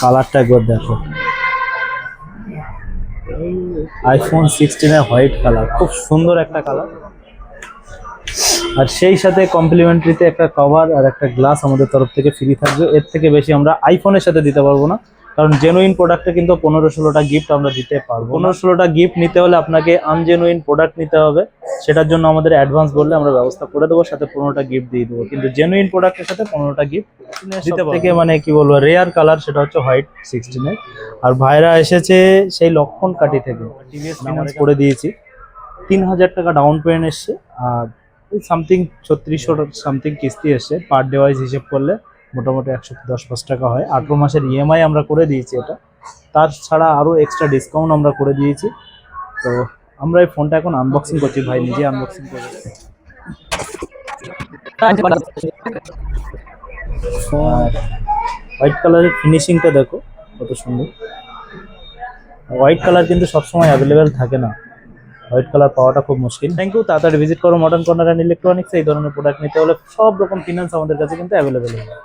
কালারটা একবার দেখো, আইফোন 16 এর হোয়াইট কালার, খুব সুন্দর একটা কালার। আর সেই সাথে কমপ্লিমেন্টারিতে একটা কভার আর একটা গ্লাস আমাদের তরফ থেকে ফ্রি থাকবে। এর থেকে বেশি আমরা আইফোনের সাথে দিতে পারবো না, কারণ জেনুইন প্রোডাক্টে কিন্তু 15-16টা গিফট আমরা দিতে পারবো। 15-16টা গিফট নিতে হলে আপনাকে আনজেনুইন প্রোডাক্ট নিতে হবে, সেটার জন্য আমাদের অ্যাডভান্স বললে আমরা ব্যবস্থা করে দেবো, সাথে 15টা গিফট দিয়ে দেবো। কিন্তু জেনুইন প্রোডাক্টের সাথে 15টা গিফট দিতে পারবো। থেকে মানে কি বলবো, রেয়ার কালার সেটা হচ্ছে হোয়াইট 16 এর। আর ভাইরা এসেছে সেই লক্ষণ কাটি থেকে, টিভিএস ফিনান্স করে দিয়েছি। 3000 টাকা ডাউন পেমেন্ট এসছে, আর সামথিং 3600 সামথিং কিস্তি এসছে। পার ডে ওয়াইজ হিসেব করলে মোটামুটি 110 টাকা হয়। 18 মাসের ইএমআই আমরা করে দিয়েছি এটা, তার ছাড়া আরও এক্সট্রা ডিসকাউন্ট আমরা করে দিয়েছি। তো আমরা এই ফোনটা এখন আনবক্সিং করছি, ভাই নিজে আনবক্সিং করে। হোয়াইট কালারের ফিনিশিংটা দেখো কত সুন্দর। হোয়াইট কালার কিন্তু সবসময় অ্যাভেলেবেল থাকে না, হোয়াইট কালার পাওয়াটা খুব মুশকিল। থ্যাংক ইউ, তাড়াতাড়ি ভিজিট করো মডার্ন কর্নার অ্যান্ড ইলেকট্রনিক্স। এই ধরনের প্রোডাক্ট নিতে হলে সব রকম ফিনান্স আমাদের কাছে কিন্তু অ্যাভেলেবেল হবে।